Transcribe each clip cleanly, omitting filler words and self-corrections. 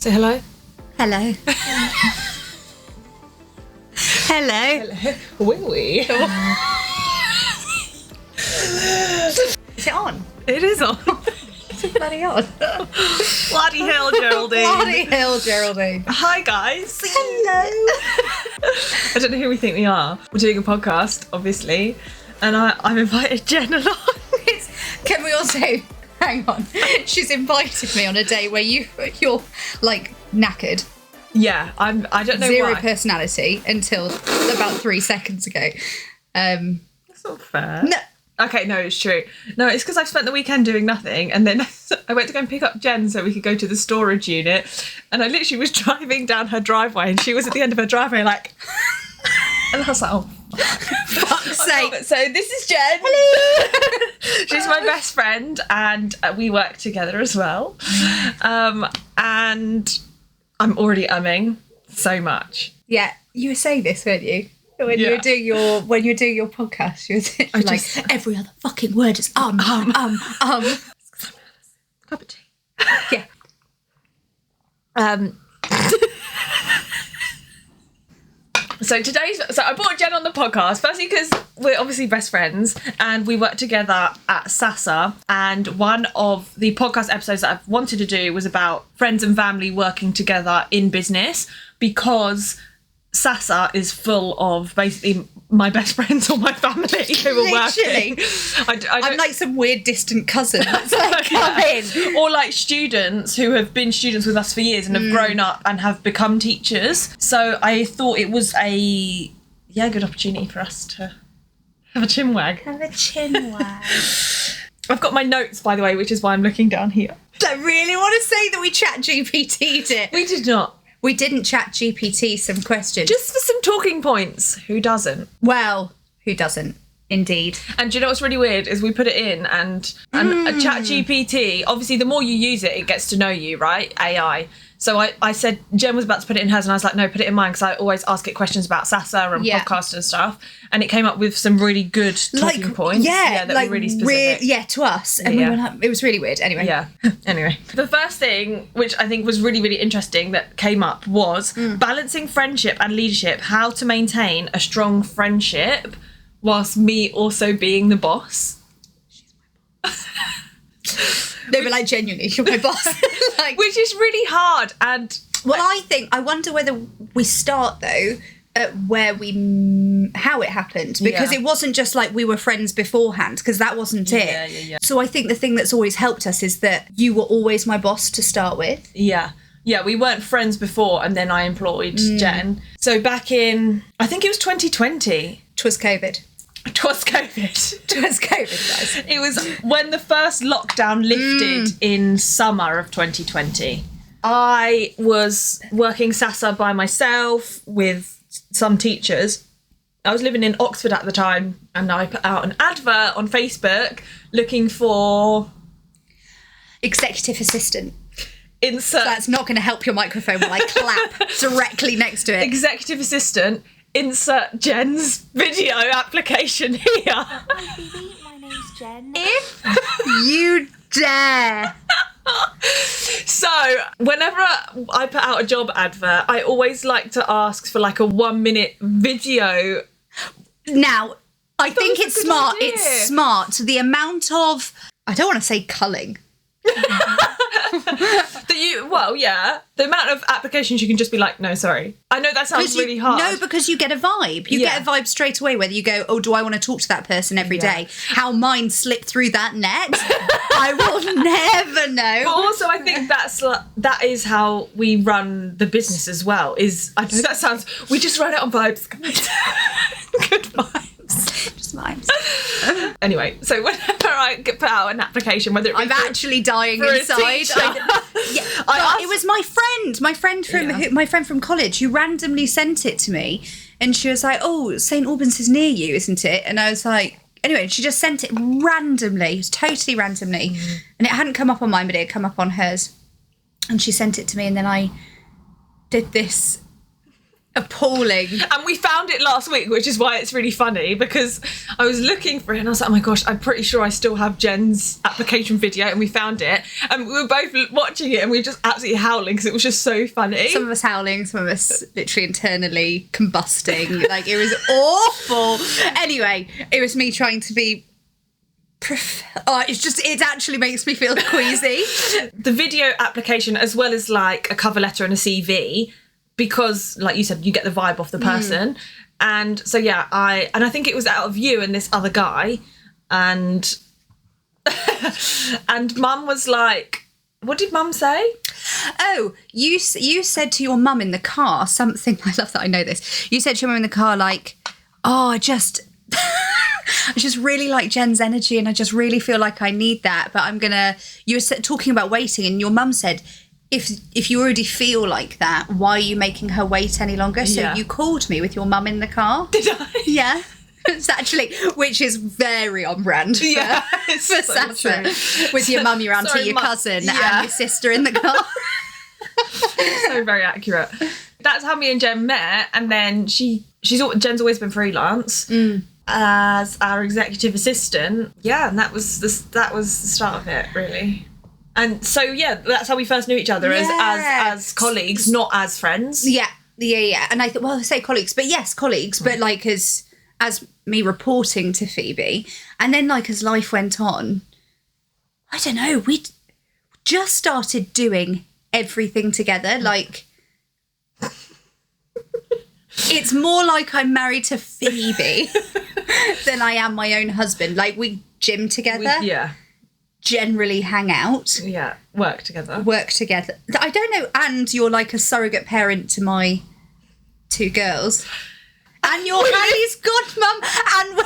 Say hello. Hello. Hello. Hello. Wee. Is it on? It is on. It's bloody on. Bloody hell, Geraldine. Bloody hell, Geraldine. Hi, guys. Hello. I don't know who we think we are. We're doing a podcast, obviously, and I've invited Jen along. Can we also... Hang on. She's invited me on a day where you're like knackered. Yeah, I don't know Zero why. personality until about 3 seconds ago. That's not fair. No. Okay, no, it's true. No, it's because I've spent the weekend doing nothing, and then I went to go and pick up Jen so we could go to the storage unit, and I literally was driving down her driveway, and she was at the end of her driveway, like... And I was like, oh, Fuck's sake. So this is Jen. Hello. She's my best friend, and we work together as well. And I'm already umming so much. Yeah, you were saying this, weren't you? When you were doing your podcast, you were like, every other fucking word is Cup of tea. Yeah. So I brought Jen on the podcast, firstly because we're obviously best friends and we work together at Sasa, and one of the podcast episodes that I've wanted to do was about friends and family working together in business, because Sasa is full of basically my best friends or my family who are working. I'm like some weird distant cousin that's like come in. Or like students who have been students with us for years and have grown up and have become teachers. So I thought it was a good opportunity for us to have a chinwag. Have a chinwag. I've got my notes, by the way, which is why I'm looking down here. I really want to say that we chat GPT'd it. We did not. We didn't chat GPT some questions. Just for some talking points. Who doesn't? Well, who doesn't? Indeed. And do you know what's really weird is we put it in and chat GPT, obviously the more you use it, it gets to know you, right? AI. So I said, Jen was about to put it in hers and I was like, no, put it in mine, because I always ask it questions about Sasa and podcasts and stuff. And it came up with some really good talking points. Yeah, that like were really specific. to us. And we were like, it was really weird. Anyway. Yeah. Anyway. The first thing, which I think was really, really interesting that came up was balancing friendship and leadership, how to maintain a strong friendship whilst me also being the boss. She's my boss. No, but like genuinely, you're my boss. Like, which is really hard. And well, I wonder whether we start though at how it happened, because it wasn't just like we were friends beforehand, because that wasn't it. Yeah. So I think the thing that's always helped us is that you were always my boss to start with. Yeah, we weren't friends before, and then I employed Jen. So back in, I think it was 2020. Twas COVID. It was COVID. Guys. It was when the first lockdown lifted in summer of 2020. I was working Sasa by myself with some teachers. I was living in Oxford at the time, and I put out an advert on Facebook looking for... executive assistant. Insert... So that's not going to help your microphone while I clap directly next to it. Executive assistant. Insert Jen's video application here. Hi, baby. My name's Jen. If you dare. So, whenever I put out a job advert, I always like to ask for like a 1 minute video. Now, I think was it's a good smart. idea. It's smart. The amount of, I don't want to say culling. The amount of applications you can just be like, no, sorry. I know that sounds really hard. No, because you get a vibe. You get a vibe straight away, whether you go, oh, do I want to talk to that person every day? How mine slipped through that net, I will never know. But also, I think that is how we run the business as well. I know that sounds, we just run it on vibes. Good vibes. Just vibes. Anyway, so whenever I put out an application, whether it be I'm actually dying inside. It was my friend from college who randomly sent it to me, and she was like, "Oh, St Albans is near you, isn't it?" And I was like, anyway, she just sent it randomly. It was totally randomly, and it hadn't come up on mine, but it had come up on hers. And she sent it to me, and then I did this Appalling. And we found it last week, which is why it's really funny, because I was looking for it and I was like, oh my gosh, I'm pretty sure I still have Jen's application video, and we found it. And we were both watching it and we were just absolutely howling because it was just so funny. Some of us howling, some of us literally internally combusting. Like, it was awful. Anyway, it was me trying to be... it actually makes me feel queasy. The video application, as well as like a cover letter and a CV, because like you said, you get the vibe off the person. And so yeah, I think it was out of you and this other guy, and and Mum was like, what did Mum say? Oh, you said to your mum in the car something. I love that I know this. You said to your mum in the car, like, oh, I just really like Jen's energy and I just really feel like I need that. But you were talking about waiting, and your mum said, if you already feel like that, why are you making her wait any longer? So you called me with your mum in the car. Did I? Yeah. It's actually, which is very on brand for so Sasa. With your mum, your auntie, your cousin, and your sister in the car. So very accurate. That's how me and Jen met, and then Jen's always been freelance as our executive assistant. Yeah, and that was the start of it, really. And so yeah, that's how we first knew each other as colleagues, not as friends. Yeah. And I thought, well, I say colleagues, but yes, colleagues, but like as me reporting to Phoebe, and then like as life went on, I don't know, we just started doing everything together. Like, it's more like I'm married to Phoebe than I am my own husband. Like, we gym together. Generally hang out. Yeah, work together. I don't know, and you're like a surrogate parent to my 2 girls. And you're Hallie's godmum, and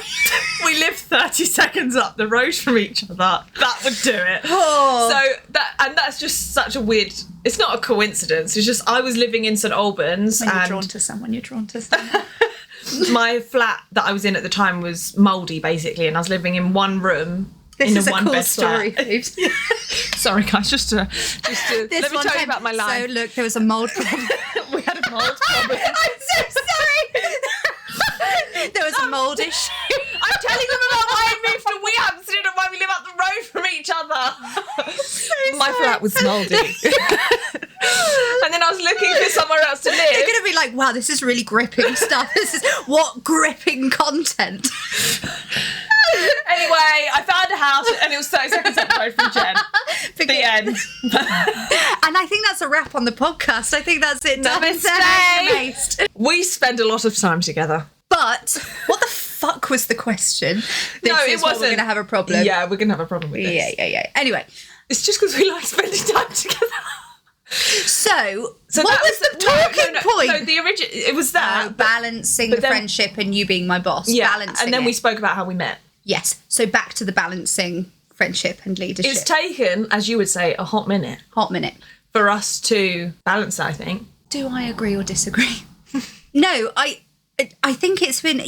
we live 30 seconds up the road from each other. That would do it. Oh. So that's just such a weird... It's not a coincidence. It's just I was living in St Albans. When you're drawn to someone, you're drawn to someone. My flat that I was in at the time was mouldy, basically, and I was living in one room. This is a one cool bed story, flat. Phoebes. Sorry, guys, just to let me tell you about my life. So, look, there was a mould problem. We had a mould problem. I'm so sorry. There was a mould issue. I'm telling them about why I moved to Weehampton and why we live up the road from each other. My flat was mouldy. And then I was looking for somewhere else to live. They're going to be like, wow, this is really gripping stuff. This is what gripping content. Anyway, I found a house and it was 30 seconds up the road from Jen. The end. And I think that's a wrap on the podcast. I think that's it. Namaste. We spend a lot of time together. But what the fuck was the question? This is what we're going to have a problem. Yeah, we're going to have a problem with this. Yeah. Anyway. It's just because we like spending time together. So what was the talking point? No, the original, it was that. Balancing the friendship and you being my boss. Yeah, balancing and then we spoke about how we met. Yes, so back to the balancing friendship and leadership. It's taken, as you would say, a hot minute. For us to balance that, I think. Do I agree or disagree? No, I think it's been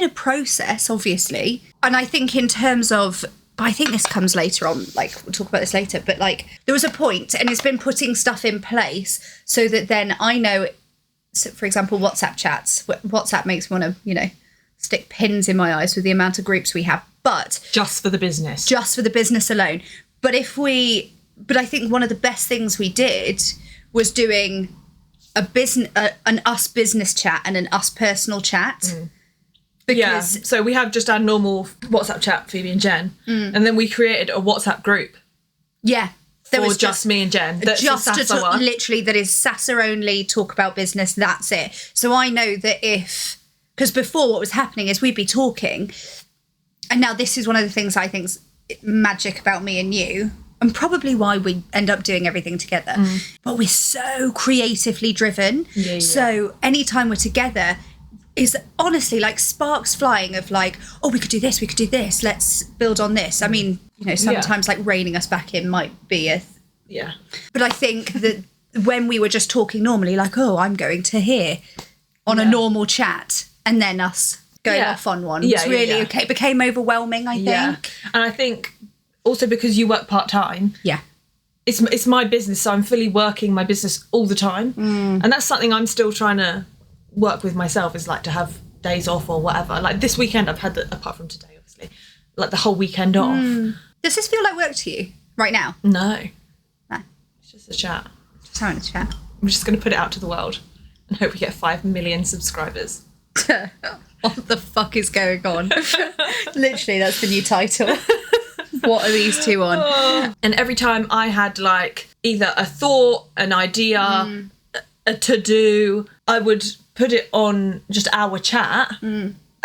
a process, obviously. And I think in terms of, I think this comes later on, like we'll talk about this later, but like there was a point and it's been putting stuff in place so that then I know, so for example, WhatsApp chats. WhatsApp makes me want to, stick pins in my eyes with the amount of groups we have, but just for the business alone. But I think one of the best things we did was doing an us business chat and an us personal chat. Because so we have just our normal WhatsApp chat, Phoebe and Jen, and then we created a WhatsApp group. Yeah. There was just me and Jen. That's just to talk, literally, that is Sasa only, talk about business, that's it. So I know that because before what was happening is we'd be talking, and now this is one of the things I think's magic about me and you, and probably why we end up doing everything together. But we're so creatively driven. Yeah. So anytime we're together is honestly like sparks flying of like, oh, we could do this, let's build on this. I mean, sometimes like reining us back in might be but I think that when we were just talking normally, like, oh, I'm going to here on a normal chat, and then us going off on one. It's really okay. It became overwhelming, I think. Yeah. And I think also because you work part-time. Yeah. It's my business, so I'm fully working my business all the time. And that's something I'm still trying to work with myself is like to have days off or whatever. Like this weekend I've had, apart from today obviously, like the whole weekend off. Does this feel like work to you right now? No. No. It's just a chat. Just having a chat. I'm just going to put it out to the world and hope we get 5 million subscribers. What the fuck is going on? Literally, that's the new title. What are these two on? And every time I had like either a thought, an idea, a to-do, I would put it on just our chat.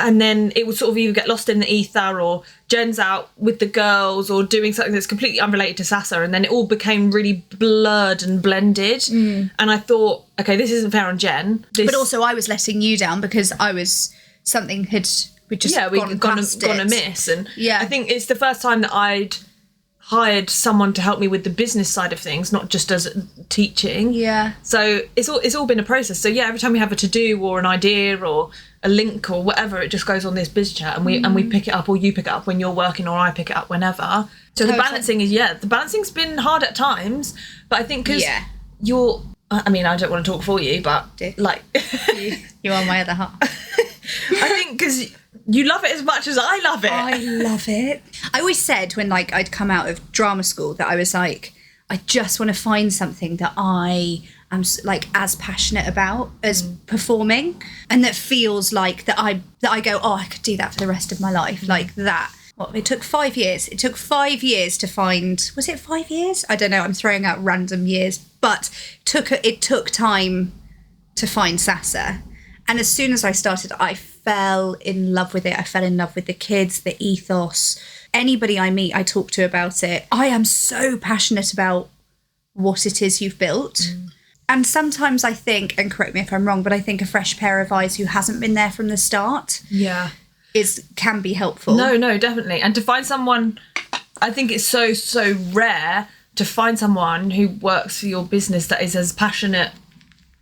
And then it would sort of either get lost in the ether, or Jen's out with the girls or doing something that's completely unrelated to Sasa, and then it all became really blurred and blended. And I thought, okay, this isn't fair on Jen. But also I was letting you down because we'd just gone amiss. And yeah. I think it's the first time that I'd hired someone to help me with the business side of things, not just as teaching. Yeah. So it's all been a process. So yeah, every time we have a to-do or an idea or a link or whatever, it just goes on this biz chat, and we pick it up, or you pick it up when you're working, or I pick it up whenever. So the balancing's been hard at times, but I think because you're, I mean, I don't want to talk for you, but like you are my other half. I think because you love it as much as I love it. I love it. I always said when like I'd come out of drama school that I was like, I just want to find something that I am like as passionate about as performing, and that feels like that I go, oh, I could do that for the rest of my life, like that. Well, it took 5 years. It took 5 years to find. Was it 5 years? I don't know. I'm throwing out random years, but it took time to find Sasa. And as soon as I started, I fell in love with it. I fell in love with the kids, the ethos. Anybody I meet, I talk to about it. I am so passionate about what it is you've built. And sometimes I think, and correct me if I'm wrong, but I think a fresh pair of eyes who hasn't been there from the start can be helpful. No, definitely. And to find someone, I think it's so rare to find someone who works for your business that is as passionate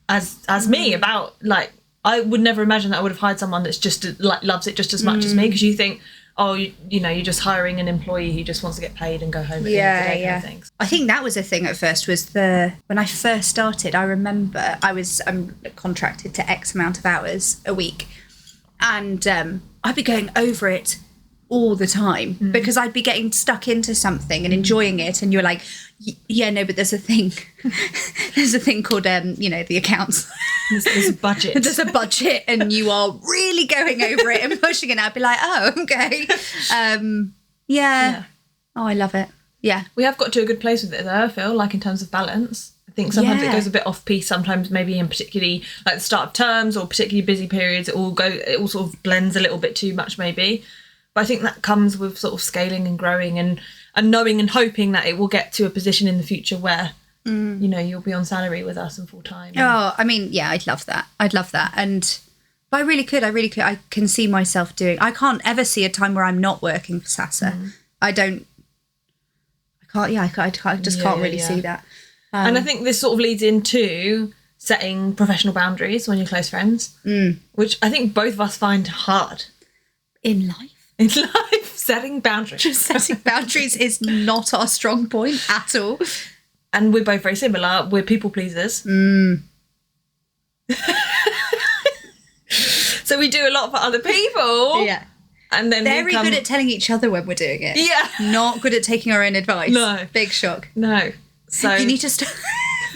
as me about, like, I would never imagine that I would have hired someone that's just like loves it just as much as me, because you think, oh, you know, you're just hiring an employee who just wants to get paid and go home at the end of the day kind of things. I think that was a thing at first, was when I first started, I remember I'm contracted to X amount of hours a week, and I'd be going over it all the time because I'd be getting stuck into something and enjoying it, and you're like, yeah, no, but there's a thing called the accounts. There's a budget. There's a budget, and you are really going over it and pushing it. I'd be like, oh, okay. Yeah. Oh, I love it. Yeah. We have got to a good place with it though, I feel, like in terms of balance. I think sometimes it goes a bit off piece, sometimes maybe in particularly like the start of terms or particularly busy periods, it all sort of blends a little bit too much maybe. But I think that comes with sort of scaling and growing and knowing and hoping that it will get to a position in the future where you know, you'll be on salary with us and full time. Oh, I mean, yeah, I'd love that. But I really could. I can see myself doing. I can't ever see a time where I'm not working for Sasa. I just can't really see that. And I think this sort of leads into setting professional boundaries when you're close friends, which I think both of us find hard. In life? In life, setting boundaries. Setting boundaries is not our strong point at all. And we're both very similar. We're people pleasers. So we do a lot for other people. Yeah. And then very good at telling each other when we're doing it. Yeah. Not good at taking our own advice. No. Big shock. No. So you need to stop.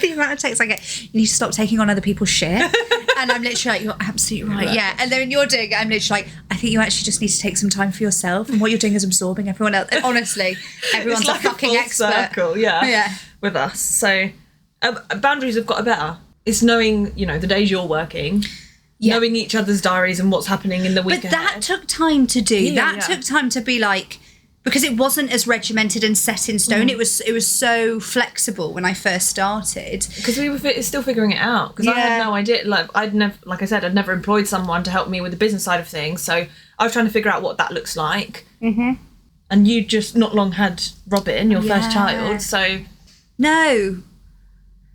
The amount of texts I get, you need to stop taking on other people's shit. And I'm literally like, you're absolutely right. Yeah. And then you're doing it, I'm literally like, I think you actually just need to take some time for yourself. And what you're doing is absorbing everyone else. And honestly, everyone's like a fucking expert. Circle, yeah. With us. So boundaries have got better. It's knowing, you know, the days you're working, knowing each other's diaries and what's happening in the week But ahead. that took time to do. Took time to be like, because it wasn't as regimented and set in stone. It was so flexible when I first started. Because we were still figuring it out. Because I had no idea. Like I'd never employed someone to help me with the business side of things. So I was trying to figure out what that looks like. And you just not long had Robin, your first child. So no.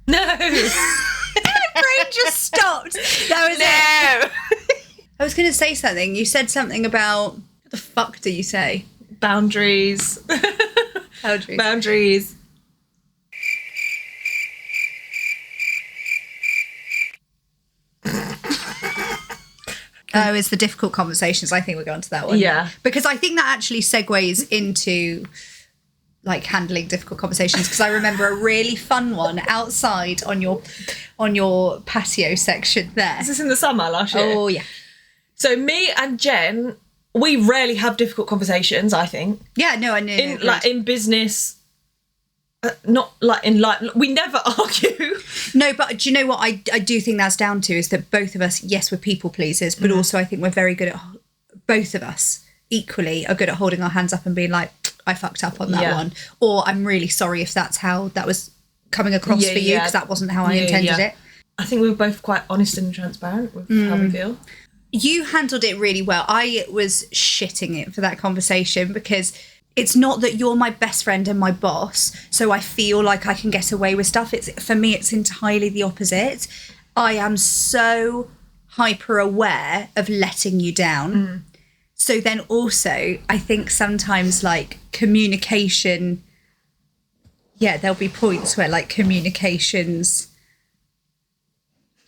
My brain just stopped. That was it. I was going to say something. You said something about, what the fuck do you say? Boundaries. Boundaries. Oh, it's the difficult conversations. I think we'll go on to that one. Yeah. Because I think that actually segues into like handling difficult conversations, because I remember a really fun one outside on your patio section there. Is this in the summer last year? Oh, yeah. So me and Jen, we rarely have difficult conversations, I think. Yeah, no, I knew. In business, not like in life, we never argue. No, but do you know what I do think that's down to is that both of us, yes, we're people pleasers, but also I think we're very good at, both of us equally are good at holding our hands up and being like, I fucked up on that one. Or I'm really sorry if that's how that was coming across for you, because that wasn't how I intended it. I think we were both quite honest and transparent with how we feel. You handled it really well. I was shitting it for that conversation because it's not that you're my best friend and my boss, so I feel like I can get away with stuff. For me, it's entirely the opposite. I am so hyper aware of letting you down. So then also, I think sometimes like communication, there'll be points where like communications,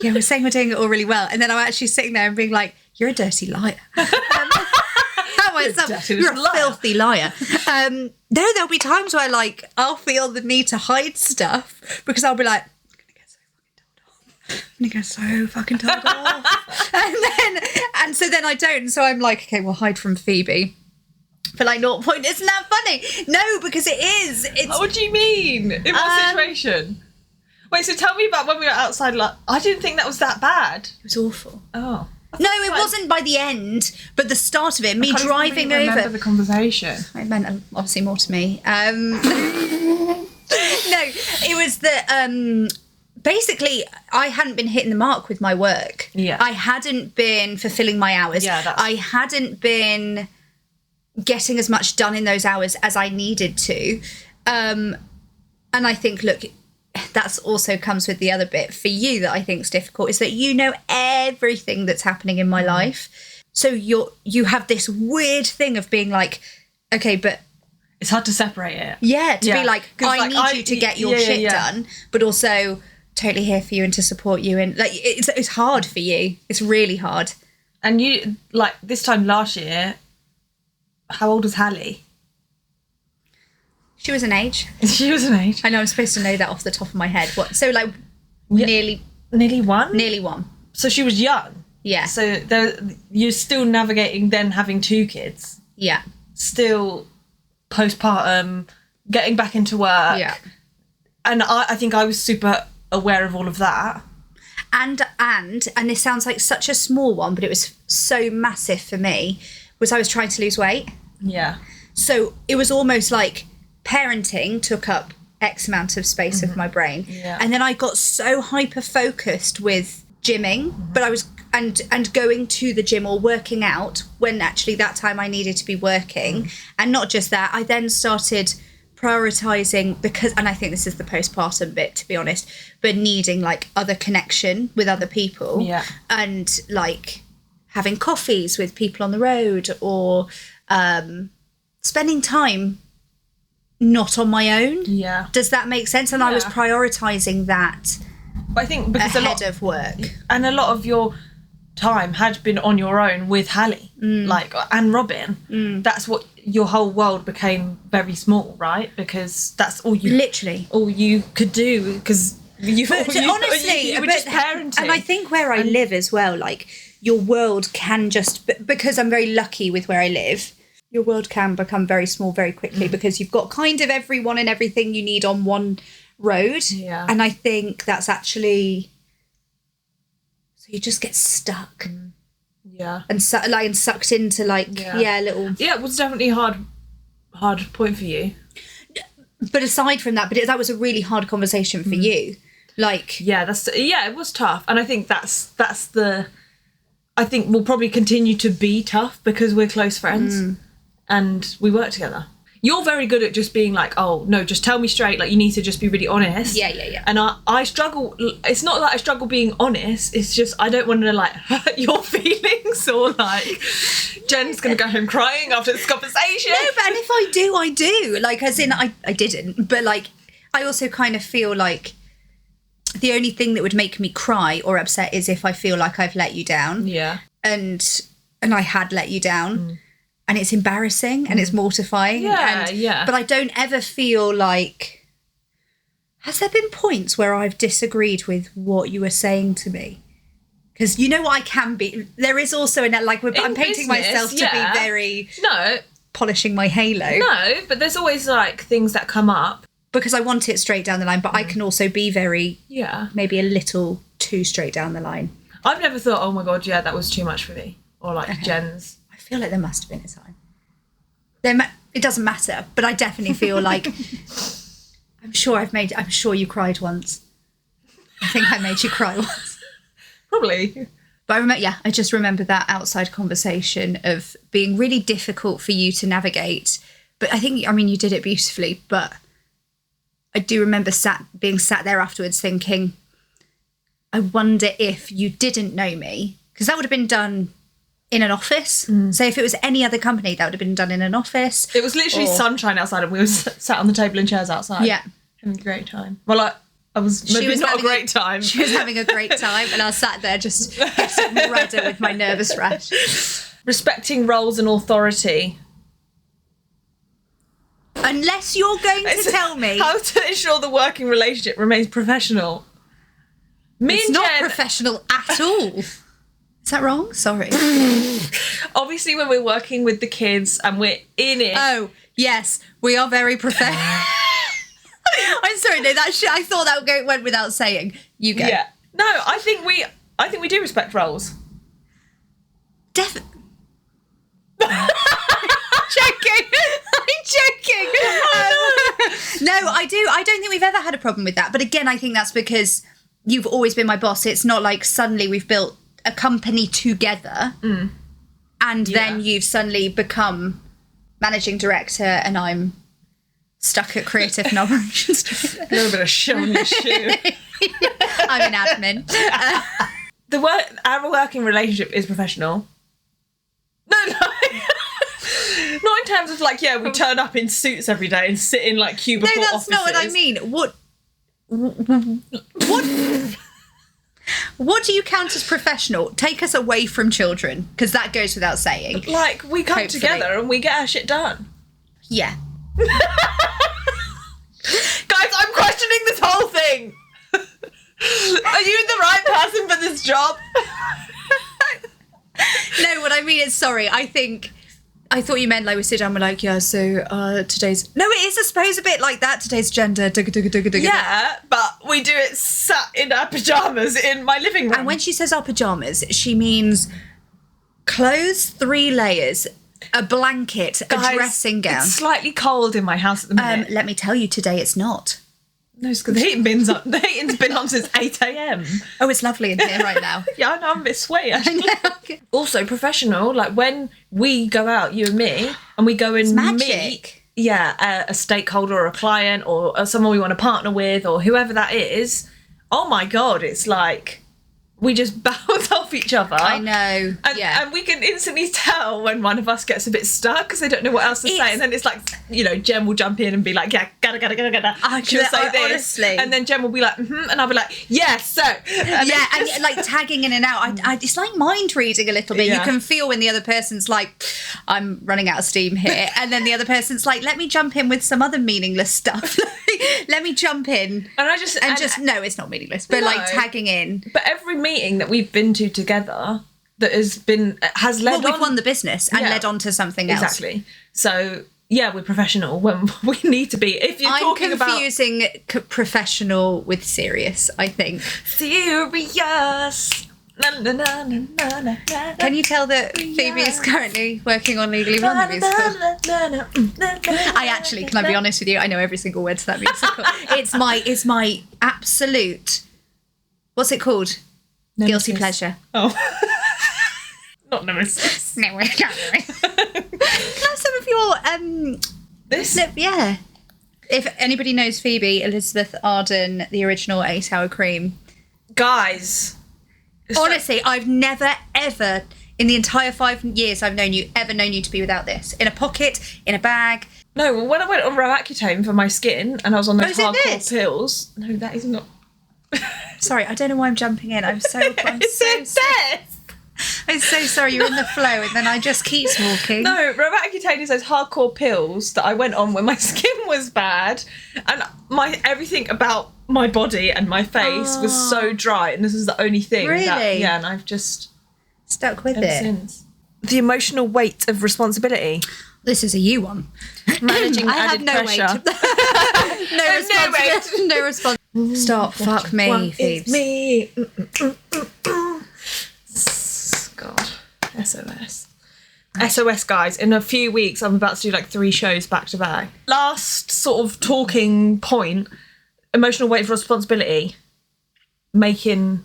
we're saying we're doing it all really well. And then I'm actually sitting there and being like, you're a dirty liar. You're a filthy liar. No, there'll be times where like I'll feel the need to hide stuff because I'll be like, I'm gonna get so fucking told off. and so then I don't. And so I'm like, okay, we'll hide from Phoebe. But like, isn't that funny? No, because it is. What do you mean? In what situation? Wait, so tell me about when we were outside. Like, I didn't think that was that bad. It was awful. Oh. No, it wasn't by the end, but the start of it, me driving over. I remember the conversation. It meant obviously more to me. No, it was that basically I hadn't been hitting the mark with my work. Yeah. I hadn't been fulfilling my hours. Yeah, I hadn't been getting as much done in those hours as I needed to. And I think, look, that's also comes with the other bit for you that I think is difficult, is that you know everything that's happening in my life. So you have this weird thing of being like, okay, but it's hard to separate it. Yeah, to be like, I need you to get your shit done, but also totally here for you and to support you. And like, it's hard for you. It's really hard. And you, like this time last year, how old was Hallie? She was an age. She was an age. I know, I'm supposed to know that off the top of my head. What? So like nearly one? Nearly one. So she was young. Yeah. So you're still navigating then having two kids. Yeah. Still postpartum, getting back into work. Yeah. And I think I was super aware of all of that. And this sounds like such a small one, but it was so massive for me, was I was trying to lose weight. Yeah. So it was almost like parenting took up X amount of space of my brain. Yeah. And then I got so hyper focused with gymming, but I was and going to the gym or working out when actually that time I needed to be working. And not just that, I then started prioritizing, because, and I think this is the postpartum bit, to be honest, but needing like other connection with other people. Yeah. And like having coffees with people on the road, or spending time not on my own. Yeah. Does that make sense? And I was prioritizing that. But I think because ahead of work. And a lot of your time had been on your own with Hallie, like, and Robin. That's what your whole world became very small, right? Because that's all you could do, because you were just parenting. And I think where I live as well, like, your world can just, because I'm very lucky with where I live, your world can become very small very quickly, because you've got kind of everyone and everything you need on one road. Yeah. And I think that's actually, so you just get stuck. Yeah. And sucked into little. Yeah, it was definitely a hard point for you. But aside from that, that was a really hard conversation for you. Like, it was tough, and I think that's I think we'll probably continue to be tough because we're close friends and we work together. You're very good at just being like, oh no, just tell me straight, like, you need to just be really honest. Yeah. And I struggle. It's not that I struggle being honest, it's just I don't want to like hurt your feelings, or like Jen's gonna go home crying after this conversation. No, but and if I do, like, as in I didn't, but like I also kind of feel like the only thing that would make me cry or upset is if I feel like I've let you down. Yeah. and I had let you down, and it's embarrassing and it's mortifying. But I don't ever feel like... Has there been points where I've disagreed with what you were saying to me? Because you know what I can be. There is also I'm painting myself to be very polishing my halo. No, but there's always like things that come up because I want it straight down the line. But I can also be very maybe a little too straight down the line. I've never thought, oh my god, that was too much for me, or like Jen's. I feel like there must have been a time. It doesn't matter, but I definitely feel like I'm sure you cried once. I think I made you cry once. Probably. But I just remember that outside conversation of being really difficult for you to navigate. But you did it beautifully. But I do remember being sat there afterwards thinking, I wonder if you didn't know me, because that would have been done in an office. So if it was any other company, that would have been done in an office. It was literally sunshine outside, and we were sat on the table in chairs outside. Yeah, having a great time. Well, I was maybe not a great time. She was having a great time, and I sat there just getting redder with my nervous rash. Respecting roles and authority. Unless you're going to tell me how to ensure the working relationship remains professional. It's not professional at all. Is that wrong? Sorry. Obviously, when we're working with the kids and we're in it. Oh, yes, we are very professional. I'm sorry, no, I thought that went without saying. You go. Yeah. No, I think we do respect roles. Definitely. I'm joking. No, I do. I don't think we've ever had a problem with that. But again, I think that's because you've always been my boss. It's not like suddenly we've built a company together and then you've suddenly become managing director and I'm stuck at creative and operations. A little bit of shit on your shoe. I'm an admin. Our working relationship is professional. No. Not in terms of we turn up in suits every day and sit in cubicle offices. No, that's not what I mean. What do you count as professional? Take us away from children, because that goes without saying. We come together and we get our shit done. Yeah. Guys, I'm questioning this whole thing. Are you the right person for this job? No, what I mean is, sorry, I thought you meant we sit down and we're so today's... No, it is, I suppose, a bit like that. Today's gender. Yeah, but we do it sat in our pyjamas in my living room. And when she says our pyjamas, she means clothes, 3 layers, a blanket, a dressing gown. It's slightly cold in my house at the minute. Let me tell you, today it's not. No, it's because the heating's been on since 8 a.m. Oh, it's lovely in here right now. Yeah, I know, I'm a bit sweaty, actually. Also, professional, when we go out, you and me, and we go and meet a stakeholder or a client or someone we want to partner with or whoever that is, oh my God, it's we just bounce off each other. I know. And we can instantly tell when one of us gets a bit stuck because they don't know what else to say. And then it's Jen will jump in and be like, yeah, gotta. She'll say this. Honestly. And then Jen will be like, and I'll be like, yes, so. And and tagging in and out. It's like mind reading a little bit. Yeah. You can feel when the other person's like, I'm running out of steam here. And then the other person's like, let me jump in with some other meaneliness stuff. Let me jump in. No, it's not meaningless, but tagging in. But every meeting that we've been to together that has led on... Well, we've won the business and led on to something else. Exactly. So, yeah, we're professional when we need to be. If you're talking about... I'm confusing professional with serious, I think. Serious. Na, na, na, na, na, na, can you tell that Phoebe is currently working on Legally Blonde the musical? Can I be honest with you? I know every single word to that musical. It's my absolute... What's it called? Nemesis. Guilty pleasure. Oh. Not nemesis. No, we're not. Can I have some of your... This? Yeah. If anybody knows Phoebe, Elizabeth Arden, the original 8 Hour Cream. Guys. Honestly, I've never, ever, in the entire 5 years I've known you, ever known you to be without this. In a pocket, in a bag. No, when I went on Roaccutane for my skin and I was on those hardcore pills... No, that is not... Sorry, I don't know why I'm jumping in. I'm so... Is it this? I'm so sorry, you're in the flow and then I just keep talking. No, Roaccutane is those hardcore pills that I went on when my skin was bad and everything about my body and my face was so dry, and this was the only thing. Really? And I've just stuck with ever it. since. The emotional weight of responsibility. This is a you one. Managing I have added no pressure. weight. No response. Stop. Fuck me, Phoebes. It's me. God. SOS. SOS, guys. In a few weeks, I'm about to do like 3 shows back to back. Last sort of talking point, emotional weight of responsibility. Having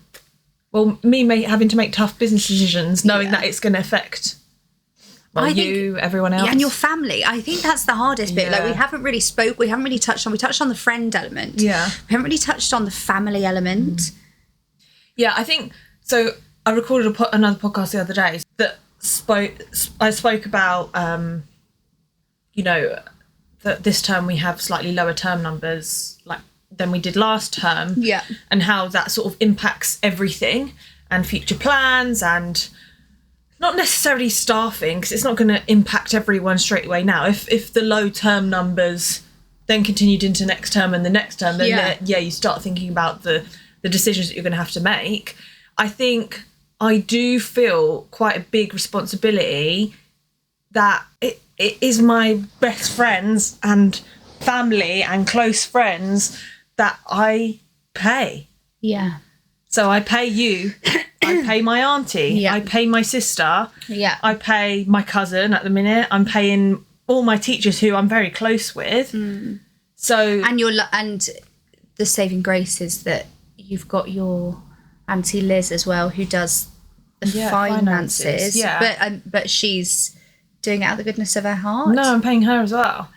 to make tough business decisions, knowing that it's going to affect everyone else. Yeah, and your family. I think that's the hardest bit. Yeah. Like, we haven't really touched on the friend element. Yeah. We haven't really touched on the family element. Yeah, I think, so I recorded another podcast the other day that I spoke about, that this term we have slightly lower term numbers than we did last term. Yeah. And how that sort of impacts everything and future plans and not necessarily staffing, because it's not going to impact everyone straight away now. If the low term numbers then continued into next term and the next term, then you start thinking about the decisions that you're going to have to make. I think I do feel quite a big responsibility that it is my best friends and family and close friends that I pay. Yeah. So I pay you, I pay my auntie, I pay my sister, I pay my cousin at the minute, I'm paying all my teachers who I'm very close with. So and the saving grace is that you've got your Auntie Liz as well, who does the finances. Yeah. But she's doing it out of the goodness of her heart. No, I'm paying her as well.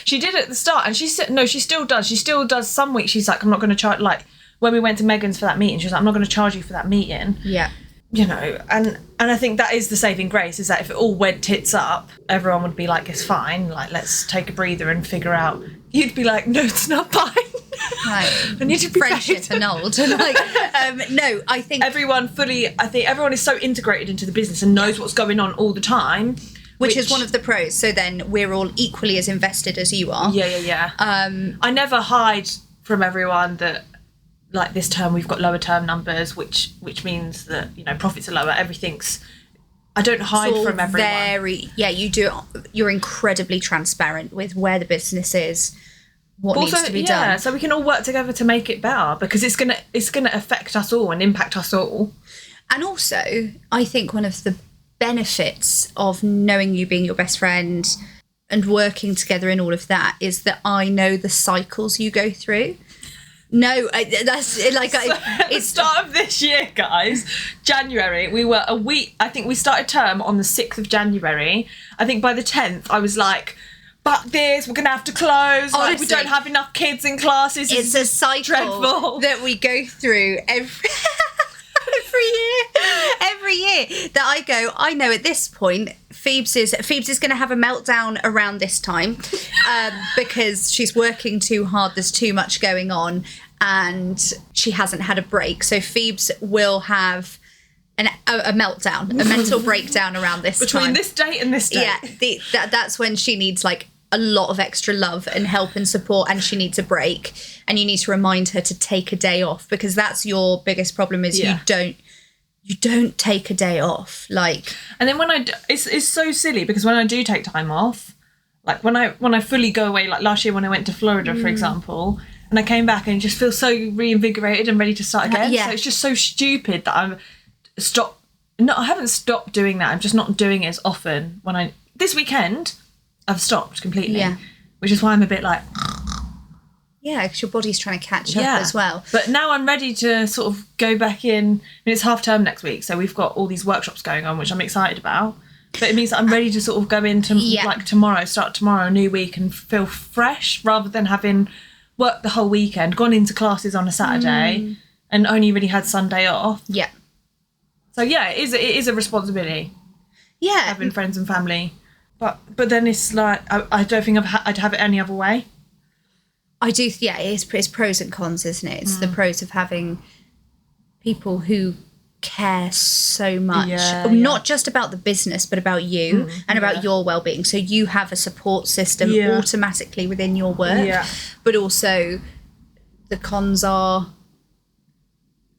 She did at the start, and she said no, she still does. She still does some weeks. She's like, I'm not going to charge. Like when we went to Megan's for that meeting, she was like, I'm not going to charge you for that meeting. Yeah. And I think that is the saving grace, is that if it all went tits up, everyone would be like, it's fine, like let's take a breather and figure out. You'd be like, no, it's not fine. Right. I need to be friendship paid. annulled. No, I think everyone is so integrated into the business and knows what's going on all the time. Which is one of the pros. So then we're all equally as invested as you are. Yeah. I never hide from everyone that, like, this term we've got lower term numbers, which means that, profits are lower. I don't hide from everyone. You do. You're incredibly transparent with where the business is, what needs to be done. Yeah, so we can all work together to make it better, because it's gonna affect us all and impact us all. And also, I think one of the benefits of knowing you, being your best friend and working together in all of that, is that I know the cycles you go through. No, that's like at the start of this year, guys, January, we were a week. I think we started term on the 6th of January. I think by the 10th, I was like, "Fuck this! We're gonna have to close. Honestly, like, we don't have enough kids in classes. It's a cycle dreadful that we go through every year. That I go, I know at this point, Phoebes is going to have a meltdown around this time because she's working too hard. There's too much going on, and she hasn't had a break. So Phoebes will have a meltdown, a mental breakdown around this between time. this date and this date. Yeah, that's when she needs like a lot of extra love and help and support, and she needs a break. And you need to remind her to take a day off, because that's your biggest problem, is you don't take a day off. Like, and then when it's so silly, because when I do take time off, like when I fully go away, like last year when I went to Florida, for example, and I came back and just feel so reinvigorated and ready to start again. So it's just so stupid that I haven't stopped doing that. I'm just not doing it as often. This weekend, I've stopped completely. Yeah. Which is why I'm a bit like... Yeah, because your body's trying to catch up as well. But now I'm ready to sort of go back in. I mean, it's half term next week, so we've got all these workshops going on, which I'm excited about. But it means that I'm ready to sort of go into start tomorrow, a new week, and feel fresh, rather than having worked the whole weekend, gone into classes on a Saturday, and only really had Sunday off. Yeah. So yeah, it is a responsibility. Yeah. Having friends and family. But then it's like, I don't think I'd have it any other way. I do, it's pros and cons, isn't it? It's the pros of having people who care so much, Yeah, not just about the business, but about you and about your well-being. So you have a support system automatically within your work, but also the cons are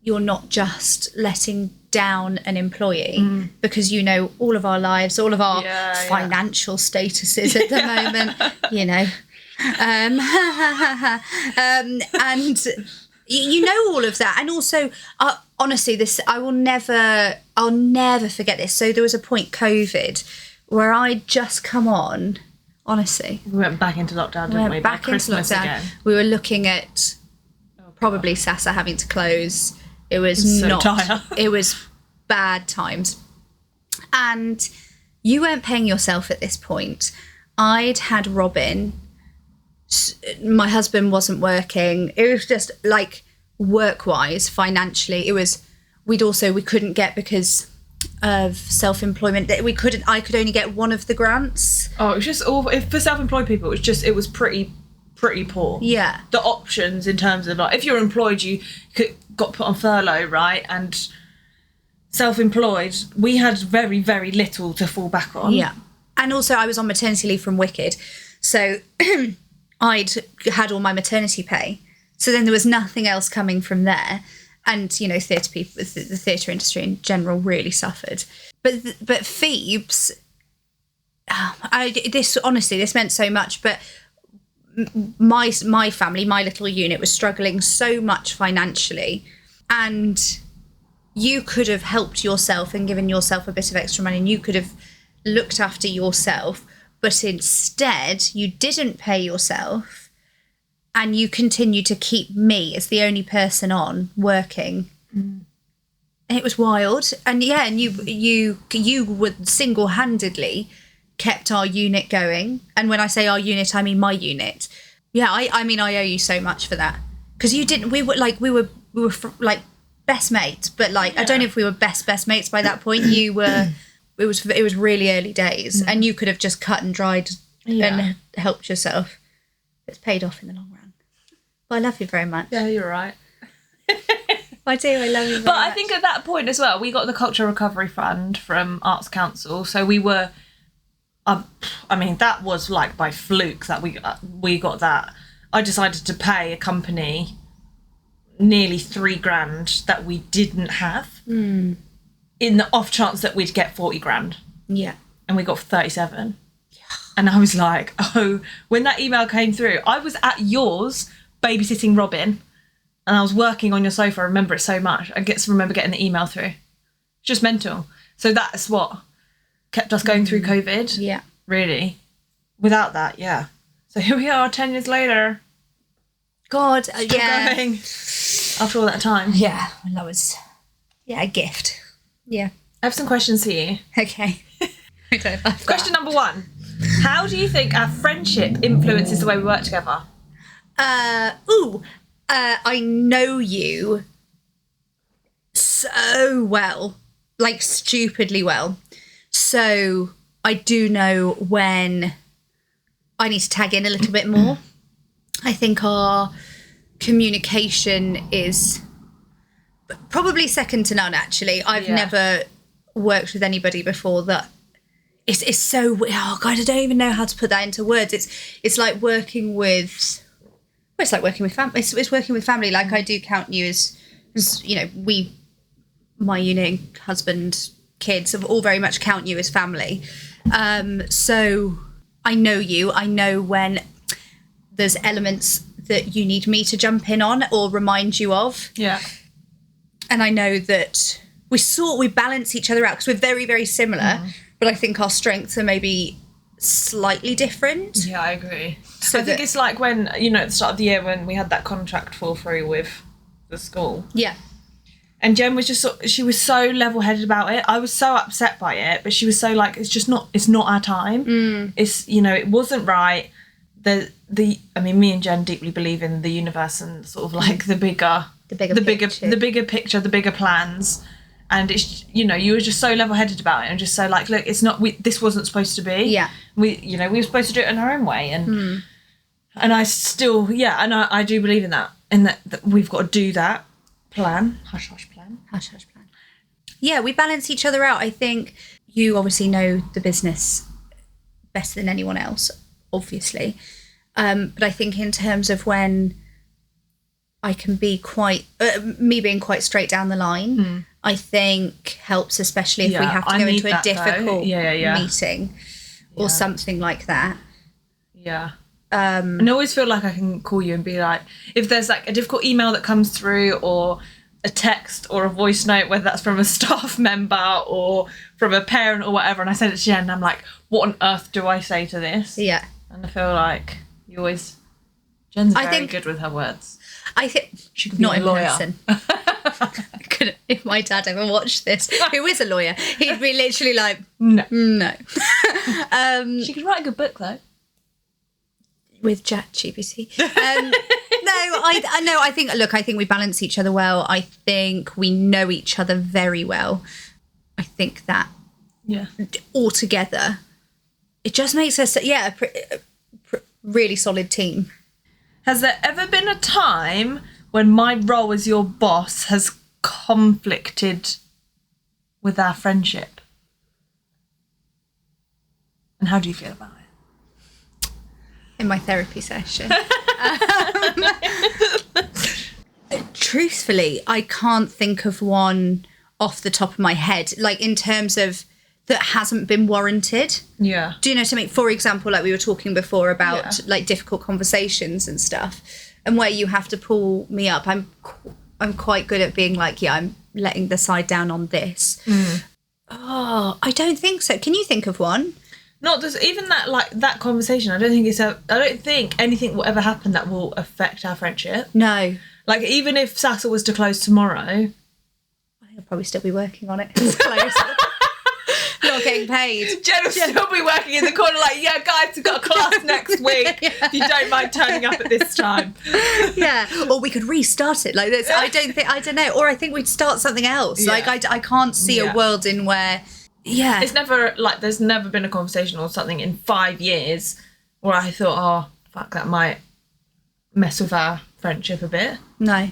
you're not just letting down an employee because you know all of our lives, all of our financial statuses at the moment, you know, and you know all of that. And also, honestly, this I'll never forget this. So there was a point, COVID, where I'd just come on. Honestly, we went back into lockdown, didn't we? Back into lockdown again. We were looking at probably Sasa having to close. It was it was bad times. And you weren't paying yourself at this point. I'd had Robin. My husband wasn't working. It was just like work-wise, financially. It was, we couldn't get because of self-employment. I could only get one of the grants. Oh, it was just awful. For self-employed people, it was pretty poor. Yeah. The options in terms of like, if you're employed, you got put on furlough, right? And self-employed, we had very, very little to fall back on. Yeah. And also I was on maternity leave from Wicked. So I'd had all my maternity pay. So then there was nothing else coming from there. And, you know, theatre people, the theatre industry in general really suffered. But Phoebe's, this meant so much, but my family, my little unit was struggling so much financially, and you could have helped yourself and given yourself a bit of extra money, and you could have looked after yourself, but instead you didn't pay yourself and you continued to keep me as the only person on working. And it was wild. And you would single-handedly kept our unit going. And when I say our unit, I mean my unit. Yeah, I mean, I owe you so much for that. Because we were best mates, but I don't know if we were best mates by that point. You were, it was really early days, and you could have just cut and dried and helped yourself. It's paid off in the long run. But I love you very much. Yeah, you're right. I do, I love you very much. But I think at that point as well, we got the Cultural Recovery Fund from Arts Council, so we were... I mean, that was like by fluke that we got that. I decided to pay a company nearly $3,000 that we didn't have in the off chance that we'd get $40,000. Yeah. And we got 37. Yeah. And I was like, oh, when that email came through, I was at yours babysitting Robin and I was working on your sofa. I remember it so much. I remember getting the email through. It's just mental. So that's what kept us going through COVID. Yeah. Really. Without that, yeah. So here we are 10 years later. God, Still going. After all that time. Yeah, well, that was a gift. Yeah. I have some questions for you. Okay. Question number 1. How do you think our friendship influences the way we work together? I know you so well. Like, stupidly well. So I do know when I need to tag in a little bit more. I think our communication is probably second to none, actually. I've never worked with anybody before that it's so... Oh, God, I don't even know how to put that into words. It's like working with... Well, it's like working with family. It's working with family. Like, I do count you as you know, my unit, husband, kids have all very much count you as family. So I know you. I know when there's elements that you need me to jump in on or remind you of. Yeah. And I know that we balance each other out because we're very, very similar, but I think our strengths are maybe slightly different. Yeah, I agree. So I think it's like when, you know, at the start of the year when we had that contract fall through with the school. Yeah. And Jen was she was so level-headed about it. I was so upset by it, but she was so like, it's not our time. It's, you know, it wasn't right. I mean, me and Jen deeply believe in the universe and sort of like the bigger picture, the bigger plans. And it's, you know, you were just so level-headed about it and just so like, look, it's not, this wasn't supposed to be. Yeah. We were supposed to do it in our own way. And I still, and I do believe in that, and that we've got to do that. Plan. Hush, hush, plan. Hush, hush, plan. Yeah, we balance each other out. I think you obviously know the business better than anyone else, obviously. But I think in terms of when I can be quite, me being quite straight down the line, I think helps, especially if we have to go into a difficult meeting or something like that. Yeah. And I always feel like I can call you and be like, if there's like a difficult email that comes through or a text or a voice note, whether that's from a staff member or from a parent or whatever, and I send it to Jen and I'm like, what on earth do I say to this? Yeah. And I feel like you always... Jen's very good with her words. I think... She could be not a lawyer. In person. If my dad ever watched this, who is a lawyer, he'd be literally like, no. She could write a good book, though. With ChatGPT. I think we balance each other well. I think we know each other very well. I think that altogether, it just makes us, a really solid team. Has there ever been a time when my role as your boss has conflicted with our friendship? And how do you feel about it? In my therapy session. Truthfully, I can't think of one off the top of my head, like in terms of that hasn't been warranted. Yeah. Do you know what I mean? For example, like we were talking before about like difficult conversations and stuff, and where you have to pull me up. I'm quite good at being like, I'm letting the side down on this. Oh, I don't think so. Can you think of one? Not just even that conversation. I don't think anything will ever happen that will affect our friendship. No. Like even if Sasa was to close tomorrow, I think I'll probably still be working on it. It's close. Not getting paid. Jen will still be working in the corner like, yeah, guys, we've got a class next week. If you don't mind turning up at this time. Yeah. Or we could restart it like this. I don't know. Or I think we'd start something else. Yeah. Like I can't see a world in where. Yeah. It's never like there's never been a conversation or something in 5 years where I thought, oh, fuck, that might mess with our friendship a bit. No.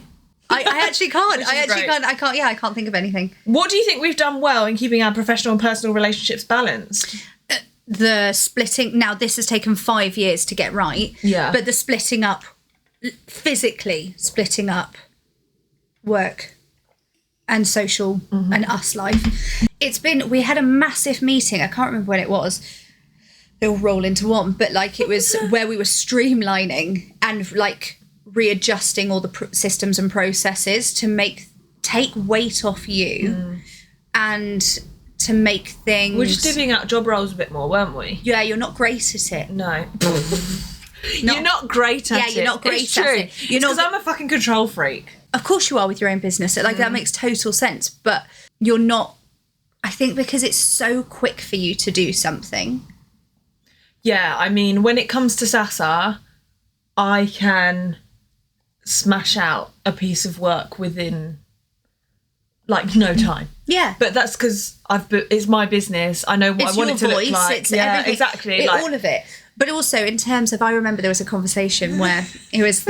I actually can't. I can't think of anything. What do you think we've done well in keeping our professional and personal relationships balanced? The splitting. Now, this has taken 5 years to get right. Yeah. But the splitting up, physically splitting up work and social and us life. We had a massive meeting. I can't remember when it was. They all roll into one. But like it was where we were streamlining and like readjusting all the systems and processes to take weight off you and to make things... We're just divvying out job roles a bit more, weren't we? Yeah, you're not great at it. No. You're not great at it. Yeah, you're not great it's at true. it. Because I'm a fucking control freak. Of course you are with your own business. Like that makes total sense. But you're not... I think because it's so quick for you to do something. Yeah, I mean, when it comes to Sasa, I can smash out a piece of work within like no time. Yeah. But that's because it's my business. I know what I want it to look like. It's everything. Exactly. All of it. But also in terms of, I remember there was a conversation where it was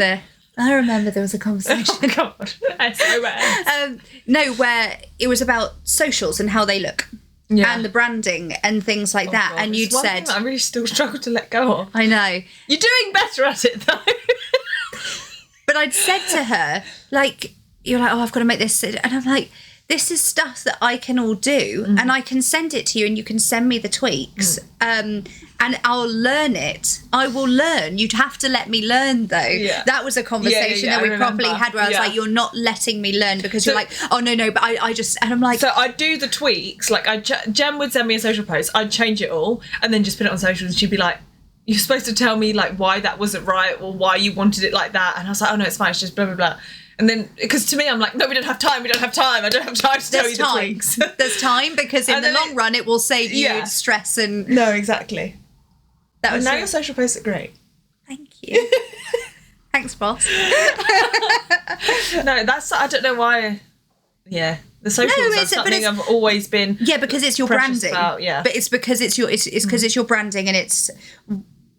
I remember there was a conversation. Oh God, SOS. No, where it was about socials and how they look. Yeah. And the branding and things like that. God. And you'd one said... thing that I really still struggle to let go of. I know. You're doing better at it though. But I'd said to her, like, you're like, oh, I've got to make this. And I'm like, this is stuff that I can all do and I can send it to you and you can send me the tweaks and I'll learn it. I will learn. You'd have to let me learn though. Yeah. That was a conversation that we properly had where I was like, you're not letting me learn because you're like, oh, no, but I just, and I'm like. So I'd do the tweaks. Like Jem would send me a social post. I'd change it all and then just put it on socials and she'd be like, you're supposed to tell me like why that wasn't right or why you wanted it like that. And I was like, oh no, it's fine. It's just blah, blah, blah. And then, because to me, I'm like, no, we don't have time. I don't have time to tell you the tweaks. There's time because in the long run, it will save you stress and... No, exactly. Now your social posts are great. Thank you. Thanks, boss. No, I don't know why... Yeah. The socials are something I've always been... Yeah, because it's your branding. About, yeah. But it's because it's because it's your branding and it's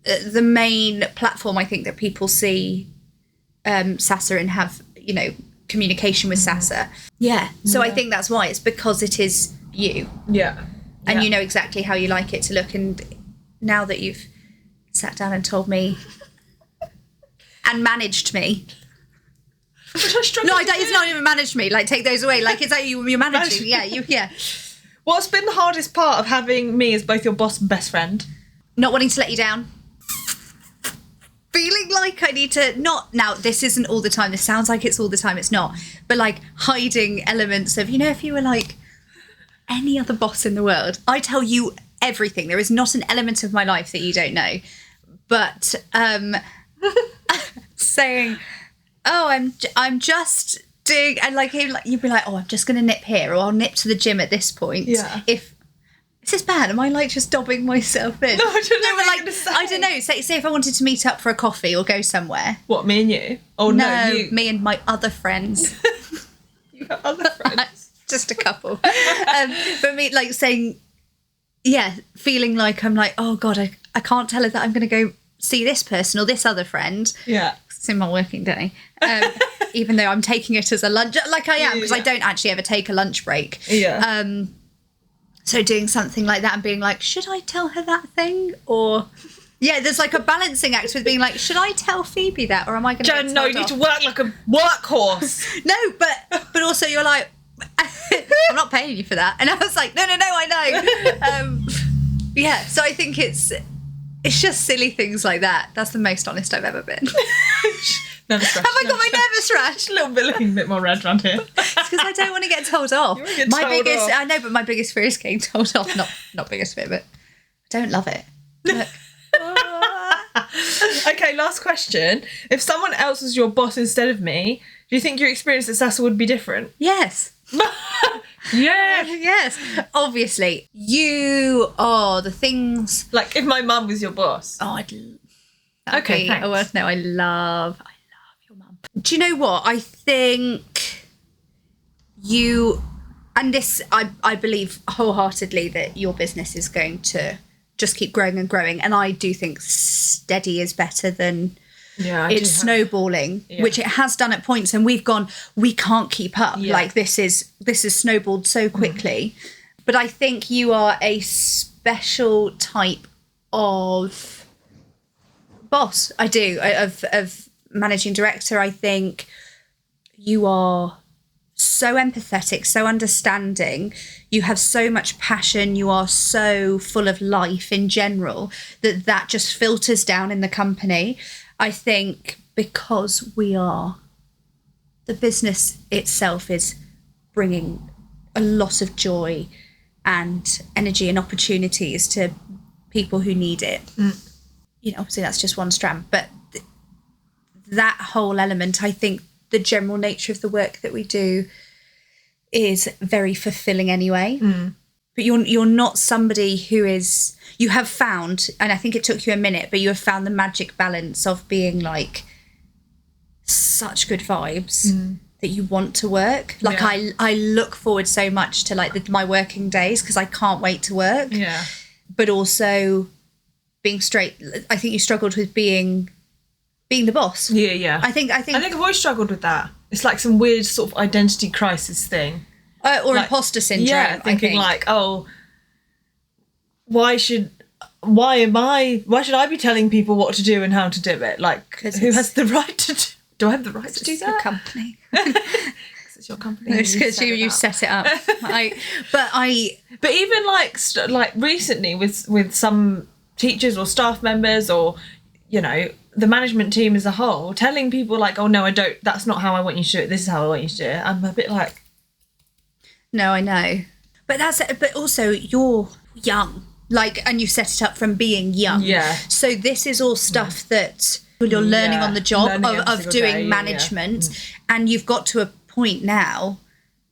the main platform, I think, that people see Sasa and have, communication with Sasa. Yeah. So I think that's why. It's because it is you. Yeah. And you know exactly how you like it to look. And now that you've sat down and told me and managed me. Which I struggle No, to do. it's not even managed me. Like, take those away. Like, it's like you're managing. Yeah. What's been the hardest part of having me as both your boss and best friend? Not wanting to let you down. Feeling like I need to not... Now, this isn't all the time. This sounds like it's all the time. It's not. But, like, hiding elements of, if you were, like, any other boss in the world, I tell you everything. There is not an element of my life that you don't know. But saying, oh, I'm just doing... And, like, you'd be like, oh, I'm just going to nip here, or I'll nip to the gym at this point. Yeah. Is this bad? Am I like just dobbing myself in? No, I don't know but what like, you're gonna say. I don't know. Say if I wanted to meet up for a coffee or go somewhere. What, me and you? Oh, no, you. Me and my other friends. You have other friends. Just a couple. But me, like, saying, feeling like I'm like, oh, God, I can't tell her that I'm going to go see this person or this other friend. Yeah. It's in my working day. Even though I'm taking it as a lunch, like I am, because I don't actually ever take a lunch break. Yeah. So doing something like that and being like, should I tell her that thing? Or, there's like a balancing act with being like, should I tell Phoebe that? Or am I going to Jen, no, you need to work like a workhorse. No, but also you're like, I'm not paying you for that. And I was like, no, I know. So I think it's just silly things like that. That's the most honest I've ever been. Nervous rash. Have I got my nervous rash? A little bit, looking a bit more red around here. It's because I don't want to get told off. I know, but my biggest fear is getting told off. Not biggest fear, but I don't love it. Look. Okay, last question. If someone else was your boss instead of me, do you think your experience at Sasa would be different? Yes. Yes. Obviously, you are the things. Like if my mum was your boss. Oh, Okay, thanks. Well, no, I love your mum. Do you know what? I think you, and this, I believe wholeheartedly that your business is going to just keep growing and growing. And I do think steady is better than it's snowballing, which it has done at points. And we've gone, we can't keep up. Yeah. Like this is snowballed so quickly. But I think you are a special type of boss. I do, of managing director. I think you are so empathetic, so understanding. You have so much passion. You are so full of life in general that just filters down in the company. I think because the business itself is bringing a lot of joy and energy and opportunities to people who need it. Obviously that's just one strand, but that whole element, I think the general nature of the work that we do is very fulfilling anyway. But you're not somebody who is, you have found, and I think it took you a minute, but you have found the magic balance of being like such good vibes that you want to work. Like I look forward so much to like my working days because I can't wait to work. Yeah. But also being straight, I think you struggled with being the boss. Yeah. I think I've always struggled with that. It's like some weird sort of identity crisis thing. Or like, imposter syndrome. Yeah, thinking like, oh, why should I be telling people what to do and how to do it? Like, who has the right to do I have the right to do that? Your company. It's your company. It's because you set it up. But even like recently with some teachers or staff members or the management team as a whole, telling people like, oh no, that's not how I want you to do it, this is how I want you to do it, I'm a bit like, no, I know, but also you're young, like, and you set it up from being young, so this is all stuff that you're learning on the job of doing management. And you've got to a point now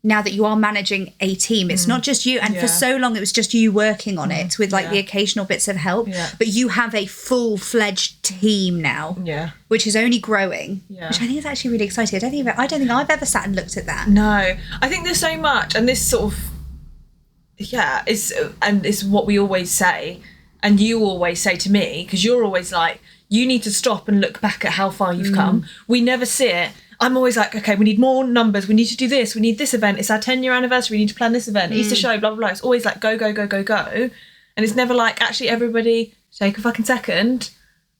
that you are managing a team. It's not just you, and for so long it was just you working on it with like the occasional bits of help, but you have a full-fledged team now, which is only growing, which I think is actually really exciting. I don't think I've ever sat and looked at that. No, I think there's so much, and this sort of it's what we always say, and you always say to me, because you're always like, you need to stop and look back at how far you've come. We never see it. I'm always like, okay, we need more numbers. We need to do this. We need this event. It's our 10-year anniversary. We need to plan this event. Easter show, blah, blah, blah. It's always like go, go, go, go, go. And it's never like, actually, everybody take a fucking second.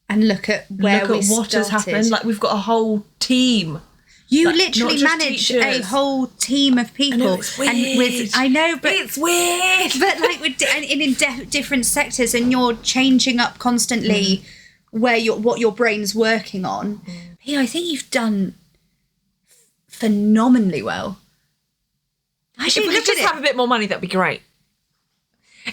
And look at what has happened. Like, we've got a whole team. You like, literally manage a whole team of people. I know, it's weird. I know, but it's weird. But like in different sectors, and you're changing up constantly what your brain's working on. Yeah, I think you've done phenomenally well. Actually, if we could just have a bit more money, that'd be great.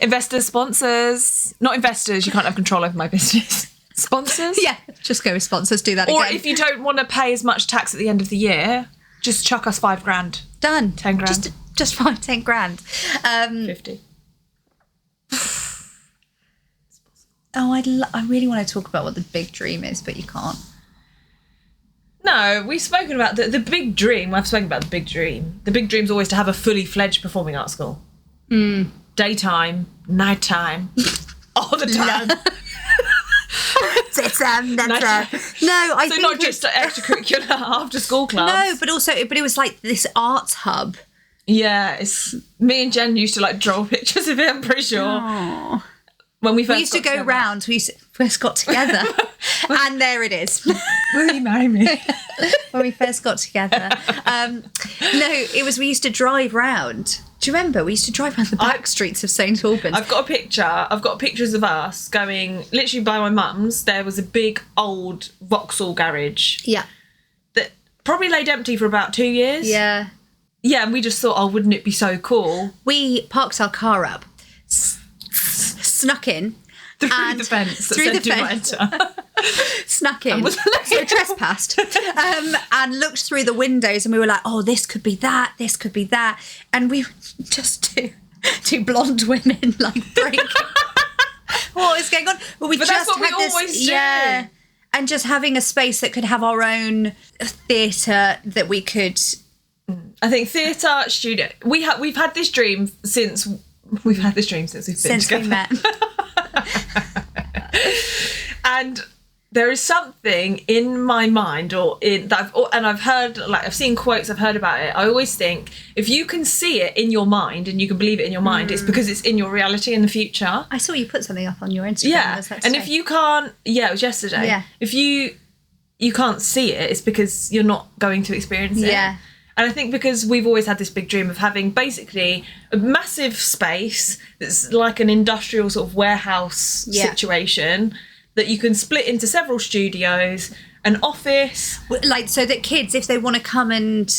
Investors, sponsors, not investors. You can't have control over my business. Sponsors? Yeah, just go with sponsors. Do that again. Or if you don't want to pay as much tax at the end of the year, just chuck us $5,000. Done. 10 grand. Just fine, 10 grand. 50. Oh, I really want to talk about what the big dream is, but you can't. No, we've spoken about the big dream. I've spoken about the big dream. The big dream's always to have a fully fledged performing arts school. Daytime, nighttime, all the time. No, I think not just extracurricular after school clubs. No, but it was like this arts hub. Yeah, it's me and Jen used to like draw pictures of it. I'm pretty sure. Aww. When we used to go round, we first got together, and there it is. Will you marry me? When we first got together, we used to drive round. Do you remember? We used to drive around the back streets of St Albans. I've got a picture. I've got pictures of us going literally by my mum's. There was a big old Vauxhall garage. Yeah. That probably laid empty for about 2 years. Yeah. Yeah, and we just thought, oh, wouldn't it be so cool? We parked our car up, snuck in. Through the fence. Through the fence. Snuck in. So trespassed. And looked through the windows, and we were like, oh, this could be that, this could be that. And we were just two blonde women, like, breaking. What is going on? But that's what we always do. Yeah. And just having a space that could have our own theatre that we could... I think theatre, studio. We've had this dream since we've been since together. We met. And there is something in my mind I've seen quotes, I've heard about it. I always think if you can see it in your mind and you can believe it in your mind, it's because it's in your reality in the future. I saw you put something up on your Instagram. Yeah, and if you can't, it was yesterday. Yeah. If you can't see it, it's because you're not going to experience it. Yeah. And I think because we've always had this big dream of having basically a massive space that's like an industrial sort of warehouse situation that you can split into several studios, an office. Like, so that kids, if they want to come and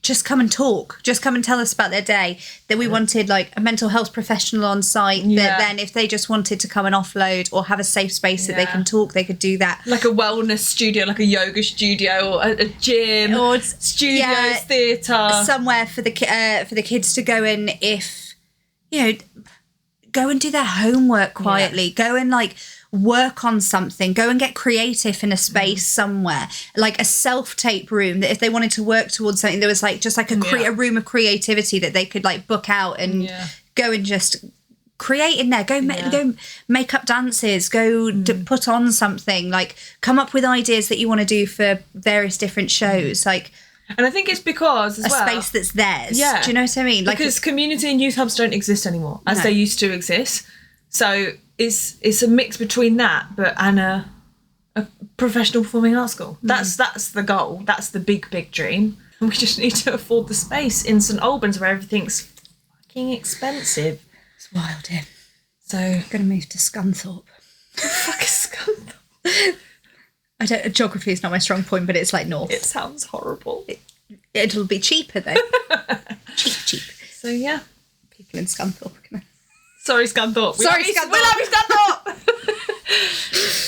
just come and talk, just come and tell us about their day, that we wanted like a mental health professional on site, that then if they just wanted to come and offload or have a safe space that they can talk, they could do that. Like a wellness studio, like a yoga studio or a gym, or studios, theatre. Somewhere for the kids to go in if, go and do their homework quietly, go and like work on something, go and get creative in a space somewhere, like a self-tape room that if they wanted to work towards something, there was like just like a room of creativity that they could like book out and go and just create in there, go make up dances, go put on something, like come up with ideas that you want to do for various different shows, like. And I think it's because as a space that's theirs. Yeah. Do you know what I mean? Like, because community and youth hubs don't exist anymore as they used to exist. So it's a mix between that and a professional performing arts school. That's the goal. That's the big dream. And we just need to afford the space in St Albans where everything's fucking expensive. It's wild here. So I'm gonna move to Scunthorpe. What the fuck is Scunthorpe? Geography is not my strong point, but it's like north. It sounds horrible. It'll be cheaper though. cheap. So yeah, people in Scunthorpe. Sorry, Scunthorpe. We love you, Scunthorpe.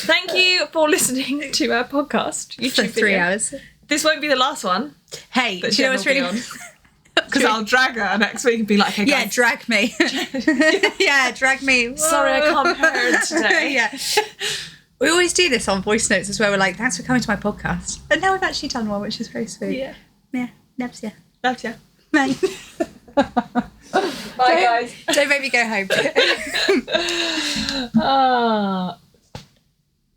Thank you for listening to our podcast. YouTube for 3 hours. This won't be the last one. Hey, do you know what's really? Because I'll drag her next week and be like, hey guys. Yeah, drag me. Drag me. Sorry, I can't parent today. Yeah. We always do this on voice notes as well. We're like, thanks for coming to my podcast. And now we've actually done one, which is very sweet. Yeah. Yeah. Loves ya. Loves ya. Bye. Bye, guys. Don't make me go home.